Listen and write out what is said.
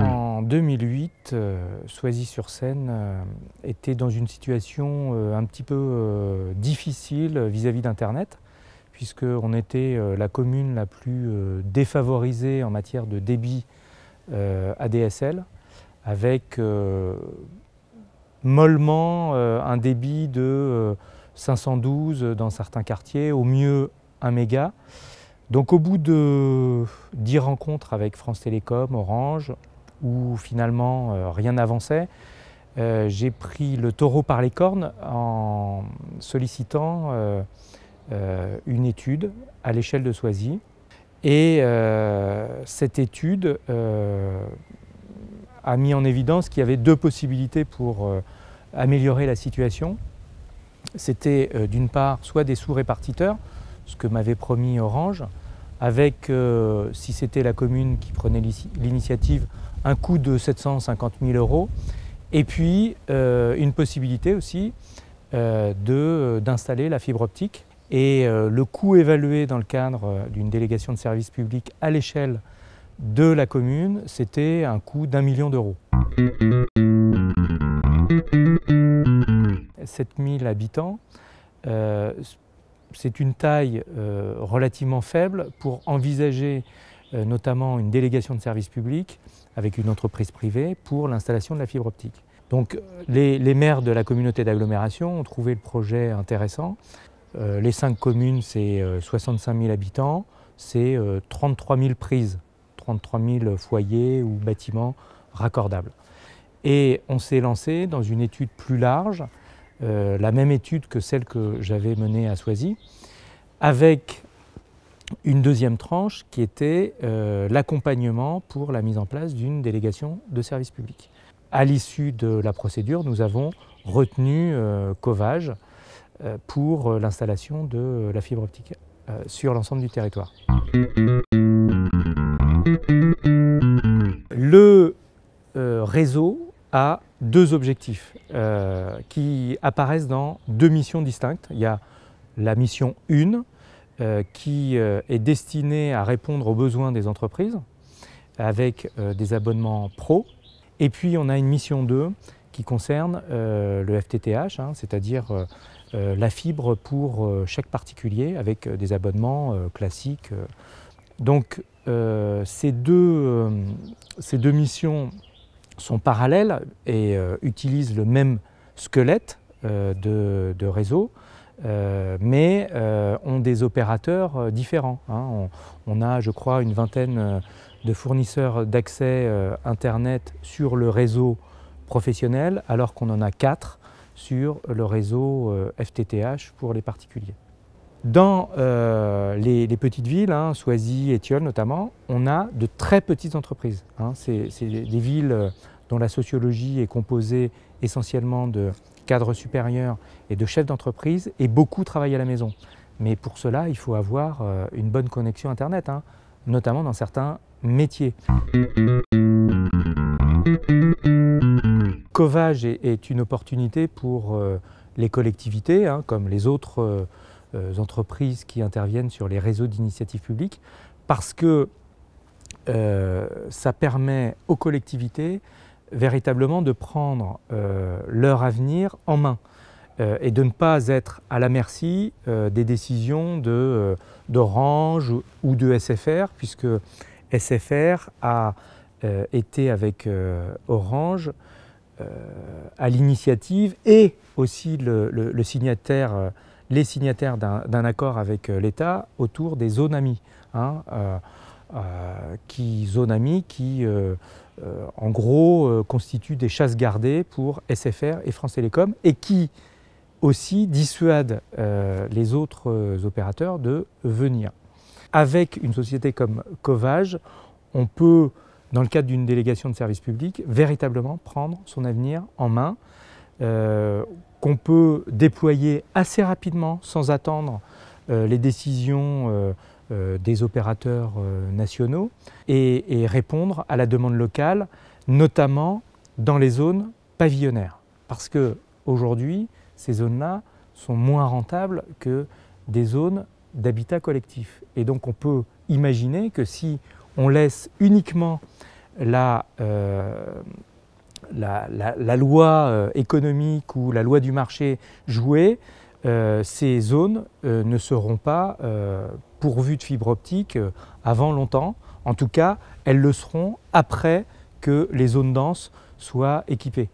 En 2008, Soisy-sur-Seine était dans une situation un petit peu difficile vis-à-vis d'Internet, puisqu'on était la commune la plus défavorisée en matière de débit ADSL, avec mollement un débit de 512 dans certains quartiers, au mieux 1 méga. Donc au bout de 10 rencontres avec France Télécom, Orange, où finalement rien n'avançait, j'ai pris le taureau par les cornes en sollicitant une étude à l'échelle de Soisy. Et cette étude a mis en évidence qu'il y avait deux possibilités pour améliorer la situation. C'était d'une part soit des sous-répartiteurs, ce que m'avait promis Orange, avec, si c'était la commune qui prenait l'initiative, un coût de 750 000 €, et puis une possibilité aussi d'installer la fibre optique. Et le coût évalué dans le cadre d'une délégation de service public à l'échelle de la commune, c'était un coût d'1 million d'euros. 7000 habitants, c'est une taille relativement faible pour envisager notamment une délégation de service public avec une entreprise privée pour l'installation de la fibre optique. Donc les maires de la communauté d'agglomération ont trouvé le projet intéressant. Les 5 communes, c'est 65 000 habitants, c'est 33 000 prises, 33 000 foyers ou bâtiments raccordables. Et on s'est lancé dans une étude plus large, la même étude que celle que j'avais menée à Soisy, avec une deuxième tranche qui était l'accompagnement pour la mise en place d'une délégation de service public. À l'issue de la procédure, nous avons retenu Covage pour l'installation de la fibre optique sur l'ensemble du territoire. Le réseau a deux objectifs qui apparaissent dans deux missions distinctes. Il y a la mission 1 qui est destinée à répondre aux besoins des entreprises avec des abonnements pro. Et puis on a une mission 2 qui concerne le FTTH, c'est-à-dire la fibre pour chaque particulier avec des abonnements classiques. Donc ces deux missions sont parallèles et utilisent le même squelette de réseau, mais ont des opérateurs différents. On a, je crois, une vingtaine de fournisseurs d'accès Internet sur le réseau professionnel, alors qu'on en a 4 sur le réseau FTTH pour les particuliers. Dans les petites villes, Soisy et Thiol notamment, on a de très petites entreprises. C'est des villes dont la sociologie est composée essentiellement de cadres supérieurs et de chefs d'entreprise, et beaucoup travaillent à la maison. Mais pour cela, il faut avoir une bonne connexion Internet, notamment dans certains métiers. Covage est une opportunité pour les collectivités, comme les autres entreprises qui interviennent sur les réseaux d'initiative publique, parce que ça permet aux collectivités véritablement de prendre leur avenir en main et de ne pas être à la merci des décisions d'Orange ou de SFR, puisque SFR a été avec Orange à l'initiative et aussi les signataires d'un accord avec l'État autour des zones AMI. Zones AMI qui en gros constituent des chasses gardées pour SFR et France Télécom, et qui aussi dissuadent les autres opérateurs de venir. Avec une société comme Covage, on peut, dans le cadre d'une délégation de service public, véritablement prendre son avenir en main, qu'on peut déployer assez rapidement sans attendre les décisions des opérateurs nationaux et répondre à la demande locale, notamment dans les zones pavillonnaires. Parce qu'aujourd'hui, ces zones-là sont moins rentables que des zones d'habitat collectif. Et donc on peut imaginer que si on laisse uniquement la loi économique ou la loi du marché jouer, ces zones ne seront pas pourvues de fibre optique avant longtemps. En tout cas, elles le seront après que les zones denses soient équipées.